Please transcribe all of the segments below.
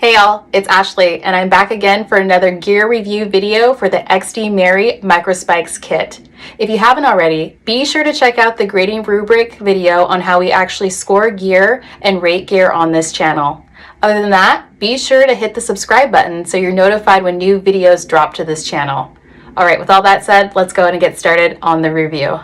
Hey y'all, it's Ashley and I'm back again for another gear review video for the XD Mary Microspikes kit. If you haven't already, be sure to check out the grading rubric video on how we actually score gear and rate gear on this channel. Other than that, be sure to hit the subscribe button so you're notified when new videos drop to this channel. Alright, with all that said, let's go ahead and get started on the review.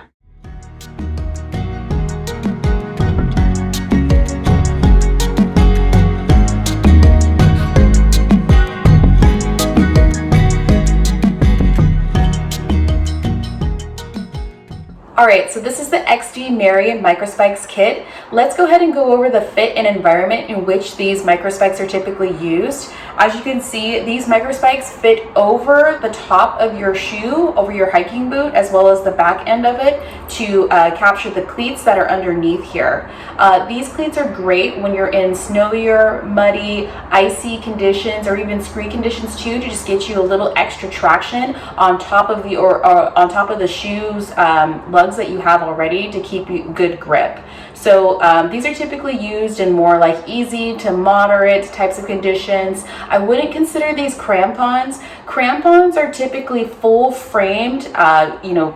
Alright, so this is the XD Mary Microspikes kit. Let's go ahead and go over the fit and environment in which these microspikes are typically used. As you can see, these microspikes fit over the top of your shoe, over your hiking boot, as well as the back end of it to capture the cleats that are underneath here. These cleats are great when you're in snowier, muddy, icy conditions, or even scree conditions too, to just get you a little extra traction on top of the shoes lugs that you have already to keep you good grip. So these are typically used in more like easy to moderate types of conditions. I wouldn't consider these crampons. Crampons are typically full framed,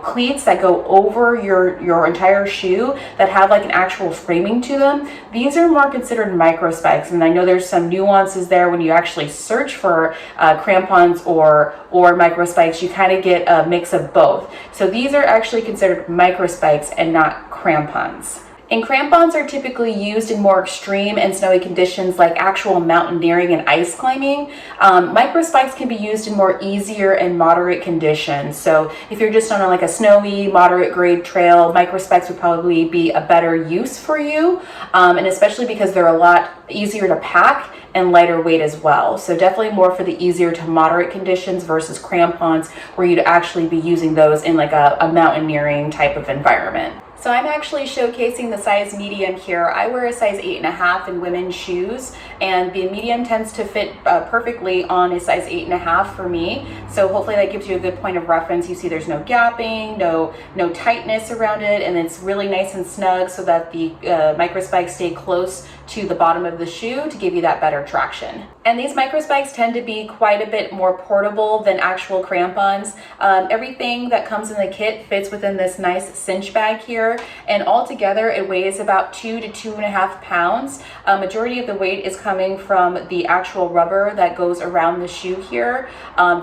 cleats that go over your entire shoe that have like an actual framing to them. These are more considered microspikes, and I know there's some nuances there when you actually search for crampons or microspikes. You kind of get a mix of both. So these are actually considered microspikes and not crampons. And crampons are typically used in more extreme and snowy conditions like actual mountaineering and ice climbing. Microspikes can be used in more easier and moderate conditions. So if you're just on a snowy, moderate grade trail, microspikes would probably be a better use for you. And especially because they're a lot easier to pack and lighter weight as well. So definitely more for the easier to moderate conditions versus crampons, where you'd actually be using those in like a mountaineering type of environment. So I'm actually showcasing the size medium here. I wear a size 8.5 in women's shoes, and the medium tends to fit perfectly on a size 8.5 for me. So hopefully that gives you a good point of reference. You see there's no gapping, no tightness around it, and it's really nice and snug so that the microspikes stay close to the bottom of the shoe to give you that better traction. And these microspikes tend to be quite a bit more portable than actual crampons. Everything that comes in the kit fits within this nice cinch bag here, and altogether it weighs about 2 to 2.5 pounds. Majority of the weight is coming from the actual rubber that goes around the shoe here.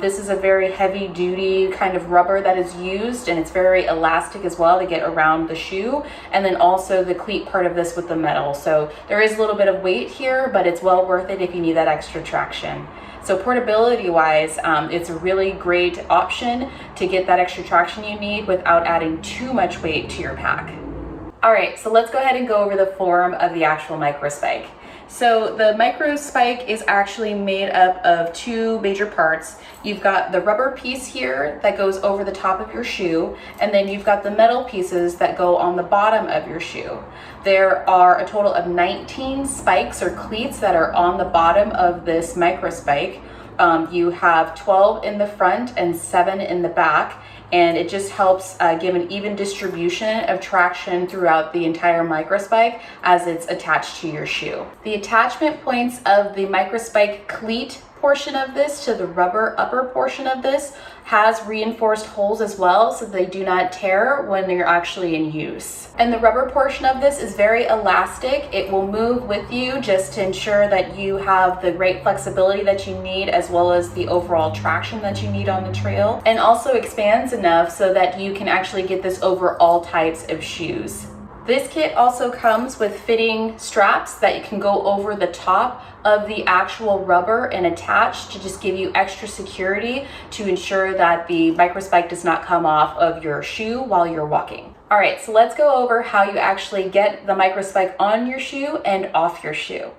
This is a very heavy duty kind of rubber that is used, and it's very elastic as well to get around the shoe, and then also the cleat part of this with the metal. So there is a little bit of weight here, but it's well worth it if you need that extra traction. So portability wise, it's a really great option to get that extra traction you need without adding too much weight to your pack. All right, so let's go ahead and go over the form of the actual microspike. So the microspike is actually made up of two major parts. You've got the rubber piece here that goes over the top of your shoe, and then you've got the metal pieces that go on the bottom of your shoe. There are a total of 19 spikes or cleats that are on the bottom of this microspike. You have 12 in the front and 7 in the back, and it just helps give an even distribution of traction throughout the entire microspike as it's attached to your shoe. The attachment points of the microspike cleat portion of this to the rubber upper portion of this has reinforced holes as well, so they do not tear when you're actually in use. And the rubber portion of this is very elastic. It will move with you just to ensure that you have the right flexibility that you need, as well as the overall traction that you need on the trail, and also expands enough so that you can actually get this over all types of shoes. This kit also comes with fitting straps that you can go over the top of the actual rubber and attach to just give you extra security to ensure that the microspike does not come off of your shoe while you're walking. All right, so let's go over how you actually get the microspike on your shoe and off your shoe.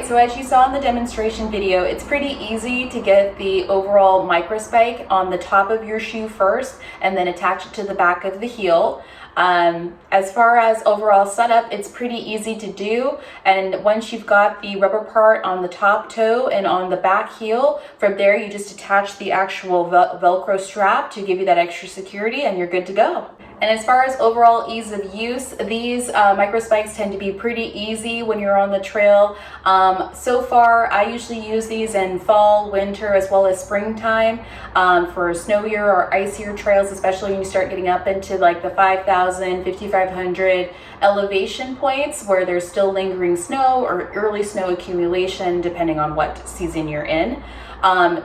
Alright, so as you saw in the demonstration video, it's pretty easy to get the overall microspike on the top of your shoe first and then attach it to the back of the heel. As far as overall setup, it's pretty easy to do, and once you've got the rubber part on the top toe and on the back heel, from there you just attach the actual Velcro strap to give you that extra security and you're good to go. And as far as overall ease of use, these microspikes tend to be pretty easy when you're on the trail. So far, I usually use these in fall, winter, as well as springtime for snowier or icier trails, especially when you start getting up into like the 5,000, 5,500 elevation points where there's still lingering snow or early snow accumulation, depending on what season you're in.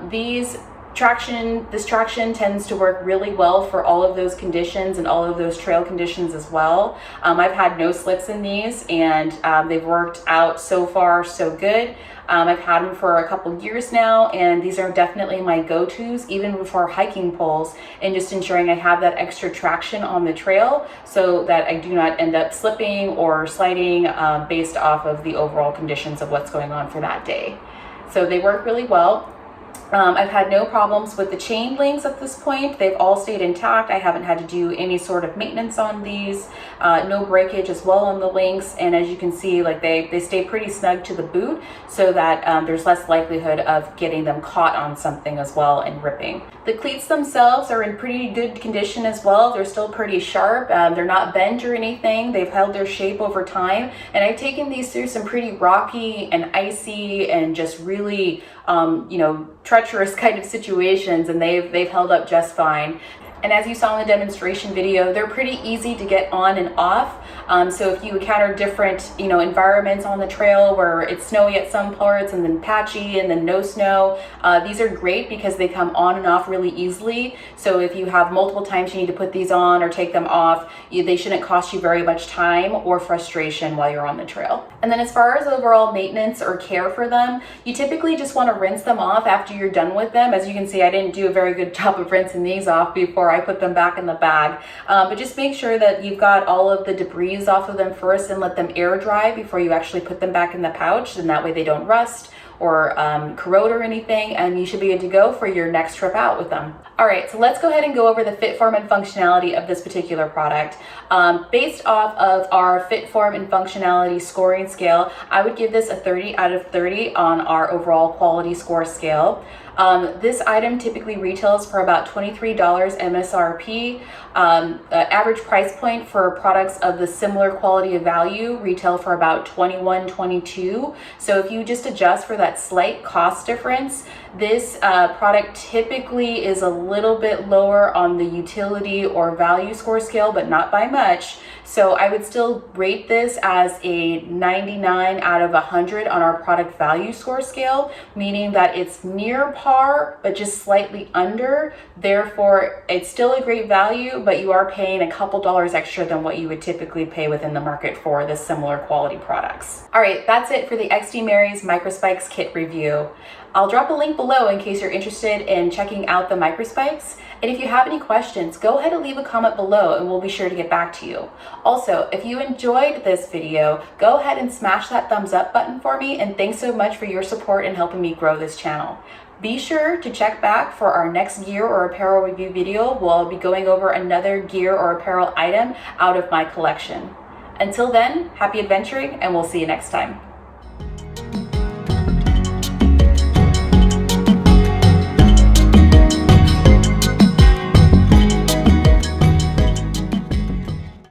This traction tends to work really well for all of those conditions and all of those trail conditions as well. I've had no slips in these, and they've worked out so far so good. I've had them for a couple years now, and these are definitely my go-tos even for hiking poles, and just ensuring I have that extra traction on the trail so that I do not end up slipping or sliding based off of the overall conditions of what's going on for that day. So they work really well. I've had no problems with the chain links at this point. They've all stayed intact. I haven't had to do any sort of maintenance on these. No breakage as well on the links. And as you can see, like they stay pretty snug to the boot so that there's less likelihood of getting them caught on something as well and ripping. The cleats themselves are in pretty good condition as well. They're still pretty sharp. They're not bent or anything. They've held their shape over time. And I've taken these through some pretty rocky and icy and just really treacherous kind of situations, and they've held up just fine. And as you saw in the demonstration video, they're pretty easy to get on and off. So if you encounter different, environments on the trail where it's snowy at some parts and then patchy and then no snow, these are great because they come on and off really easily. So if you have multiple times you need to put these on or take them off, they shouldn't cost you very much time or frustration while you're on the trail. And then as far as overall maintenance or care for them, you typically just want to rinse them off after you're done with them. As you can see, I didn't do a very good job of rinsing these off before I put them back in the bag. But just make sure that you've got all of the debris off of them first and let them air dry before you actually put them back in the pouch, and that way they don't rust or corrode or anything, and you should be good to go for your next trip out with them. All right, so let's go ahead and go over the fit, form, and functionality of this particular product. Based off of our fit, form, and functionality scoring scale, I would give this a 30 out of 30 on our overall quality score scale. This item typically retails for about $23 MSRP. Average price point for products of the similar quality of value retail for about $21, $22. So if you just adjust for that slight cost difference, this product typically is a little bit lower on the utility or value score scale, but not by much. So I would still rate this as a 99 out of 100 on our product value score scale, meaning that it's near par, but just slightly under. Therefore, it's still a great value, but you are paying a couple dollars extra than what you would typically pay within the market for the similar quality products. All right, that's it for the XD Mary's Microspikes kit review. I'll drop a link below in case you're interested in checking out the microspikes. And if you have any questions, go ahead and leave a comment below and we'll be sure to get back to you. Also, if you enjoyed this video, go ahead and smash that thumbs up button for me, and thanks so much for your support in helping me grow this channel. Be sure to check back for our next gear or apparel review video. We'll be going over another gear or apparel item out of my collection. Until then, happy adventuring, and we'll see you next time.